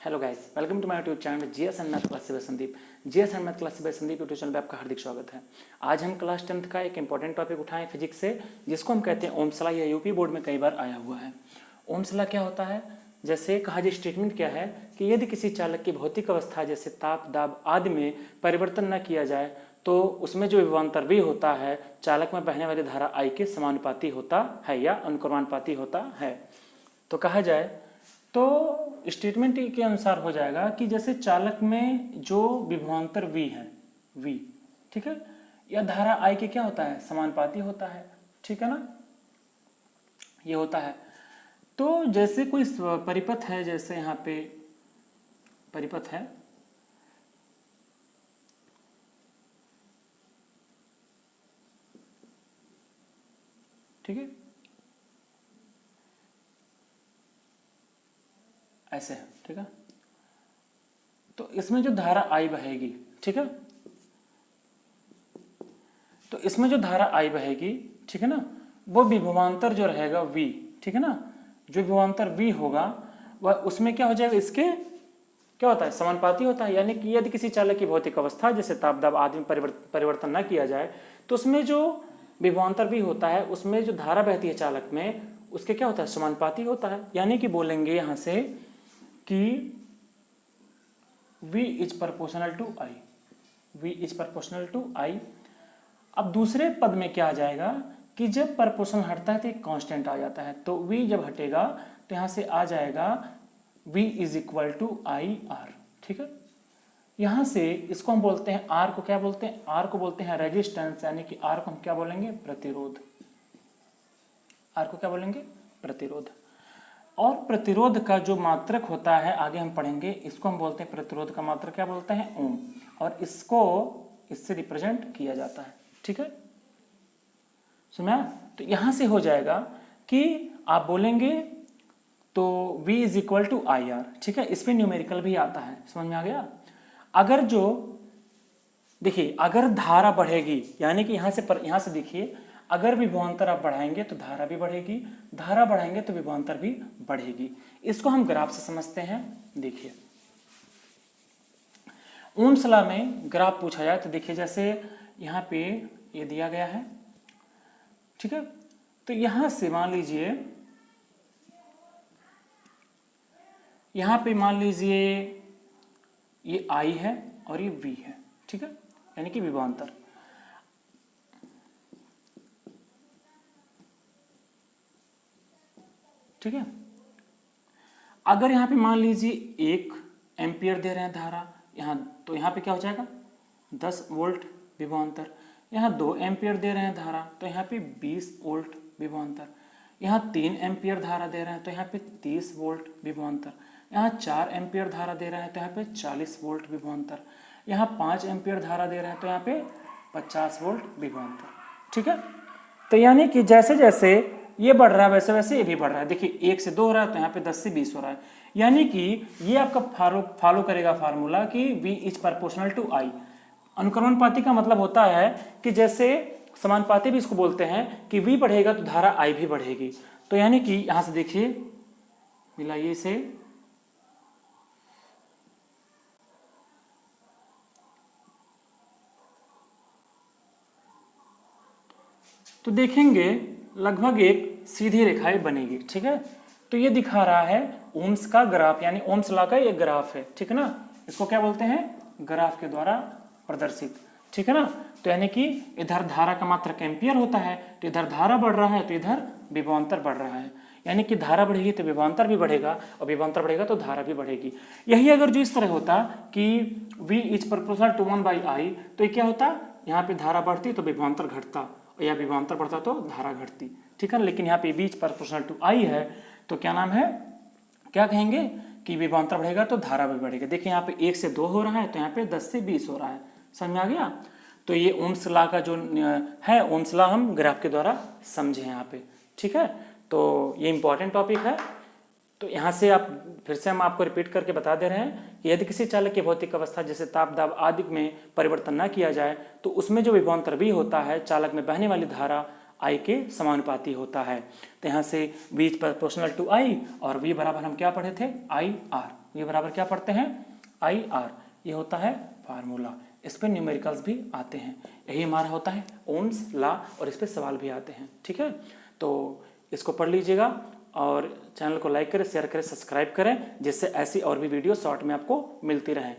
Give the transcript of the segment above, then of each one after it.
Hello guys, welcome to my YouTube channel GS and math class से Sandeep. GS and math class से Sandeep YouTube channel पे आपका हार्दिक स्वागत है। आज हम क्लास 10th का एक इंपॉर्टेंट टॉपिक उठाएं फिजिक्स से, जिसको हम कहते हैं ओम्स लॉ। या यूपी बोर्ड में कई बार आया हुआ है। ओम्स लॉ क्या होता है? जैसे कहा जाए, स्टेटमेंट क्या है कि यदि किसी चालक की भौतिक अवस्था जैसे ताप, दाब आदि में परिवर्तन न किया जाए तो उसमें जो विभवांतर V होता है चालक में बहने वाली धारा I के समानुपाती होता है या अनुक्रमानुपाती होता है। तो कहा जाए तो स्टेटमेंट के अनुसार हो जाएगा कि जैसे चालक में जो विभवांतर V है, V, ठीक है, या धारा I के क्या होता है, समानुपाती होता है, ठीक है ना, ये होता है। तो जैसे कोई परिपथ है, जैसे यहाँ पे परिपथ है, ठीक है, ऐसे है, ठीक है। तो इसमें जो धारा I बहेगी, ठीक है, तो इसमें जो धारा I बहेगी, ठीक है ना, वो विभवांतर जो रहेगा V, ठीक है ना, जो विभवांतर V होगा वह उसमें क्या हो जाएगा, इसके क्या होता है, समानुपाती होता है। यानी कि यदि किसी चालक की भौतिक अवस्था जैसे ताप, दाब आदि में परिवर्तन न किया जाए तो उसमें जो विभवांतर V होता है उसमें जो धारा बहती है चालक में उसके क्या होता है, समानुपाती होता है। यानी कि बोलेंगे यहां से कि V is proportional to I, V is proportional to I। अब दूसरे पद में क्या आ जाएगा कि जब प्रोपोर्शनल हटता है तो एक कांस्टेंट आ जाता है, तो V जब हटेगा तो यहां से आ जाएगा V is equal to IR, ठीक है। यहां से इसको हम बोलते हैं R को क्या बोलते हैं, R को बोलते हैं रेजिस्टेंस, यानी कि R को हम क्या बोलेंगे, प्रतिरोध। R को क्या बोलेंगे, प्रतिरोध। और प्रतिरोध का जो मात्रक होता है आगे हम पढ़ेंगे, इसको हम बोलते हैं प्रतिरोध का मात्रक क्या बोलते हैं, ओम, और इसको इससे रिप्रेजेंट किया जाता है, ठीक है, सुना। तो यहां से हो जाएगा कि आप बोलेंगे तो V is equal to IR, ठीक है। इस पर न्यूमेरिकल भी आता है, समझ में आ गया। अगर जो देखिए, अगर धारा बढ़ेगी, यानी कि यहां से देखिए, अगर विभवांतर आप बढ़ाएंगे तो धारा भी बढ़ेगी, धारा बढ़ाएंगे तो विभवांतर भी बढ़ेगी। इसको हम ग्राफ से समझते हैं। देखिए, ओम्स लॉ में ग्राफ पूछा जाए तो देखिए, जैसे यहाँ पे ये दिया गया है, ठीक है। तो यहां से मान लीजिए, यहां पे मान लीजिए ये I है और ये V है, ठीक है, यानी कि विभवांतर। ठीक है, अगर यहां पे मान लीजिए 1 एम्पियर दे रहे हैं धारा यहां, तो यहां पे क्या हो जाएगा 10 वोल्ट विभवांतर। यहां 2 एम्पियर दे रहे हैं धारा तो यहां पे 20 वोल्ट विभवांतर। यहां 3 एम्पियर धारा दे रहे हैं तो यहां पे 30 वोल्ट विभवांतर। यहाँ 4 एम्पियर धारा दे रहे हैं तो यहाँ पे 40 वोल्ट विभवांतर। यहाँ 5 एम्पियर धारा दे रहे हैं तो यहाँ पे 50 वोल्ट विभवांतर, ठीक है। तो यानी कि जैसे जैसे ये बढ़ रहा है वैसे वैसे ये भी बढ़ रहा है। देखिए 1 से 2 हो रहा है तो यहाँ पे 10 से 20 हो रहा है। यानी कि ये आपका फॉलो करेगा फार्मूला कि V is proportional to I। अनुक्रमानुपाती का मतलब होता है कि जैसे समानुपाती भी इसको बोलते हैं कि V बढ़ेगा तो धारा I भी बढ़ेगी। तो यानी कि यहां से देखिए, मिलाइए इसे, तो देखेंगे लगभग एक सीधी रेखाएं बनेगी, ठीक है। तो ये दिखा रहा है ओम्स का ग्राफ, यानी ओम्स लॉ का ये ग्राफ है, ठीक है ना। इसको क्या बोलते हैं, ग्राफ के द्वारा प्रदर्शित, ठीक है ना। तो यानी कि इधर धारा का मात्रक एम्पियर होता है, तो इधर धारा बढ़ रहा है तो इधर विभवांतर बढ़ रहा है। यानी कि धारा बढ़ेगी तो विभवांतर भी बढ़ेगा और विभवांतर बढ़ेगा तो धारा भी बढ़ेगी। यही अगर जो इस तरह होता कि V is proportional to 1/I, तो ये क्या होता, यहाँ पे धारा बढ़ती तो विभवांतर घटता, या विभवांतर बढ़ता तो धारा घटती, ठीक है। लेकिन यहाँ पे V is proportional to I है तो क्या नाम है, क्या कहेंगे कि विभवांतर बढ़ेगा तो धारा भी बढ़ेगा। देखिए यहाँ पे 1 से 2 हो रहा है तो यहाँ पे 10 से 20 हो रहा है, समझ में आ गया। तो ये ओम्स लॉ का जो है, ओम्स लॉ हम ग्राफ के द्वारा समझे यहाँ पे, ठीक है। तो ये इंपॉर्टेंट टॉपिक है। तो यहाँ से आप फिर से हम आपको रिपीट करके बता दे रहे हैं कि यदि किसी चालक की भौतिक अवस्था जैसे ताप, दाब आदि में परिवर्तन न किया जाए तो उसमें जो विभवांतर V होता है चालक में बहने वाली धारा I के समानुपाती होता है। तो यहाँ से V प्रोपोर्शनल टू I और V बराबर हम क्या पढ़े थे, IR। ये बराबर क्या पढ़ते हैं आई आर, ये होता है फार्मूला। इस पर न्यूमेरिकल्स भी आते हैं, यही हमारा होता है ओम्स लॉ, और इस पर सवाल भी आते हैं। ठीक है, तो इसको पढ़ लीजिएगा और चैनल को लाइक करें, शेयर करें, सब्सक्राइब करें, जिससे ऐसी और भी वीडियो शॉर्ट में आपको मिलती रहें।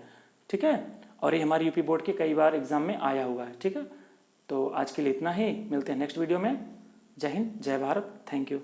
ठीक है, और ये हमारे यूपी बोर्ड के कई बार एग्जाम में आया हुआ है। ठीक है, तो आज के लिए इतना ही, मिलते हैं नेक्स्ट वीडियो में। जय हिंद, जय भारत, थैंक यू।